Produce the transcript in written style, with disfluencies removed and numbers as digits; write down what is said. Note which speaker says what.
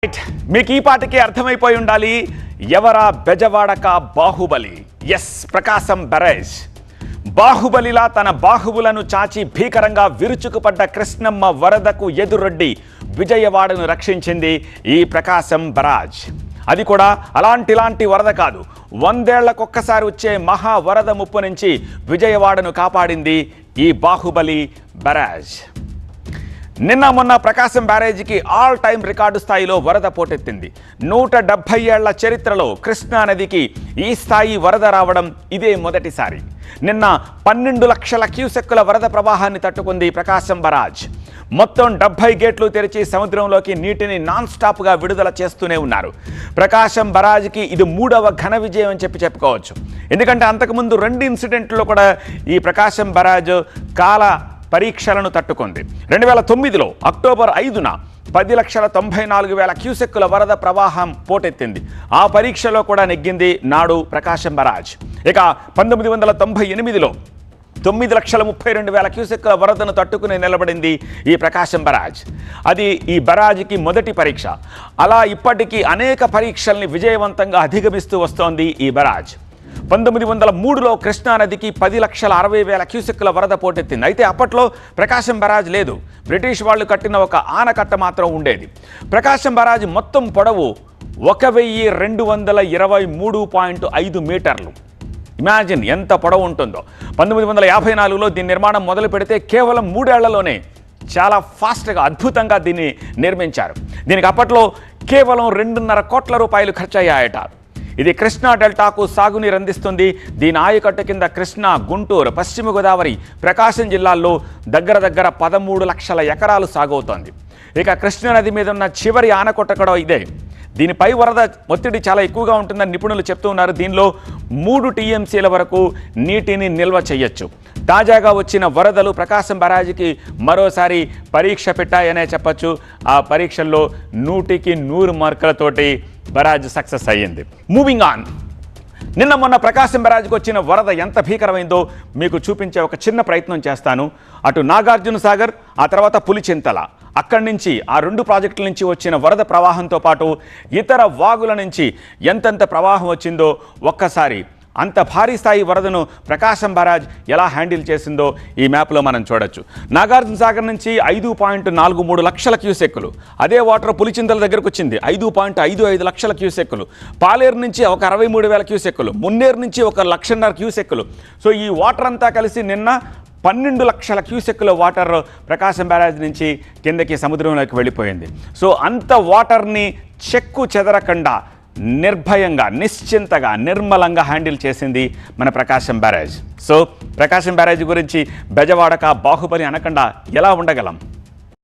Speaker 1: మీకు ఈ పాటకి అర్థమైపోయి ఉండాలి ఎవరా బెజవాడక బాహుబలి. ఎస్, ప్రకాశం బ్యారేజ్. బాహుబలిలా తన బాహువులను చాచి భీకరంగా విరుచుకుపడ్డ కృష్ణమ్మ వరదకు ఎదురొడ్డి విజయవాడను రక్షించింది ఈ ప్రకాశం బ్యారేజ్. అది కూడా అలాంటి వరద కాదు, 100 ఏళ్లకొక్కసారి వచ్చే మహా వరద ముప్పు నుంచి విజయవాడను కాపాడింది ఈ బాహుబలి బ్యారేజ్. నిన్న మొన్న ప్రకాశం బ్యారేజీకి ఆల్ టైమ్ రికార్డు స్థాయిలో వరద పోటెత్తింది. 170 ఏళ్ల చరిత్రలో కృష్ణా నదికి ఈ స్థాయి వరద రావడం ఇదే మొదటిసారి. నిన్న 12 లక్షల క్యూసెక్కుల వరద ప్రవాహాన్ని తట్టుకుంది ప్రకాశం బ్యారేజ్. మొత్తం 70 గేట్లు తెరిచి సముద్రంలోకి నీటిని నాన్ స్టాప్గా విడుదల చేస్తూనే ఉన్నారు. ప్రకాశం బ్యారేజ్కి ఇది 3వ ఘన విజయం అని చెప్పుకోవచ్చు. ఎందుకంటే అంతకుముందు 2 ఇన్సిడెంట్లో కూడా ఈ ప్రకాశం బ్యారేజ్ కాల పరీక్షలను తట్టుకుంది. 2009లో అక్టోబర్ 5న 10,94,000 క్యూసెక్కుల వరద ప్రవాహం పోటెత్తింది. ఆ పరీక్షలో కూడా నెగ్గింది నాడు ప్రకాశం బ్యారేజ్. ఇక 1998లో 9,32,000 క్యూసెక్కుల వరదను తట్టుకుని నిలబడింది ఈ ప్రకాశం బ్యారేజ్. అది ఈ బ్యారేజ్కి మొదటి పరీక్ష. అలా ఇప్పటికీ అనేక పరీక్షల్ని విజయవంతంగా అధిగమిస్తూ వస్తోంది ఈ బ్యారేజ్. 1903లో కృష్ణానదికి 10,60,000 క్యూసెక్కుల వరద పోటెత్తింది. అయితే అప్పట్లో ప్రకాశం బ్యారేజ్ లేదు, బ్రిటిష్ వాళ్ళు కట్టిన ఒక ఆనకట్ట మాత్రం ఉండేది. ప్రకాశం బ్యారేజ్ మొత్తం పొడవు 1,223.5 మీటర్లు. ఇమాజిన్ ఎంత పొడవు ఉంటుందో. 1954లో దీని నిర్మాణం మొదలు పెడితే కేవలం 3 ఏళ్లలోనే చాలా ఫాస్ట్గా అద్భుతంగా దీన్ని నిర్మించారు. దీనికి అప్పట్లో కేవలం 2.5 కోట్ల రూపాయలు ఖర్చయ్యాయట. ఇది కృష్ణా డెల్టాకు సాగునీరు అందిస్తుంది. దీని ఆయకట్టు కింద కృష్ణా, గుంటూరు, పశ్చిమ గోదావరి, ప్రకాశం జిల్లాల్లో దగ్గర 13 లక్షల ఎకరాలు సాగవుతోంది. ఇక కృష్ణా నది మీద ఉన్న చివరి ఆనకట్ట కూడా ఇదే. దీనిపై వరద ఒత్తిడి చాలా ఎక్కువగా ఉంటుందని నిపుణులు చెప్తూ ఉన్నారు. దీనిలో 3 టీఎంసీల వరకు నీటిని నిల్వ చేయొచ్చు. తాజాగా వచ్చిన వరదలు ప్రకాశం బ్యారేజీకి మరోసారి పరీక్ష పెట్టాయనే చెప్పచ్చు. ఆ పరీక్షల్లో 100కి 100 మార్కులతోటి బ్యారేజ్ సక్సెస్ అయ్యింది. Moving on. నిన్న మొన్న ప్రకాశం బ్యారేజ్కి వచ్చిన వరద ఎంత భీకరమైందో మీకు చూపించే ఒక చిన్న ప్రయత్నం చేస్తాను. అటు నాగార్జున సాగర్, ఆ తర్వాత పులిచింతల, అక్కడి నుంచి ఆ 2 ప్రాజెక్టుల నుంచి వచ్చిన వరద ప్రవాహంతో పాటు ఇతర వాగుల నుంచి ఎంతెంత ప్రవాహం వచ్చిందో ఒక్కసారి అంత భారీ స్థాయి వరదను ప్రకాశం బ్యారేజ్ ఎలా హ్యాండిల్ చేసిందో ఈ మ్యాప్లో మనం చూడొచ్చు. నాగార్జున సాగర్ నుంచి 5.43 లక్షల క్యూసెక్కులు. అదే వాటర్ పులిచింతల దగ్గరకు వచ్చింది 5.55 లక్షల క్యూసెక్కులు. పాలేరు నుంచి ఒక 63,000 క్యూసెక్కులు. మున్నేరు నుంచి ఒక 1,50,000 క్యూసెక్కులు. సో ఈ వాటర్ అంతా కలిసి నిన్న 12 లక్షల క్యూసెక్కుల వాటర్ ప్రకాశం బ్యారేజ్ నుంచి కిందకి సముద్రంలోకి వెళ్ళిపోయింది. సో అంత వాటర్ని చెక్కు చెదరకుండా నిర్భయంగా, నిశ్చింతగా, నిర్మలంగా హ్యాండిల్ చేసింది మన ప్రకాశం బ్యారేజ్. సో ప్రకాశం బ్యారేజ్ గురించి బెజవాడక బాహుబలి అనకుండా ఎలా ఉండగలం?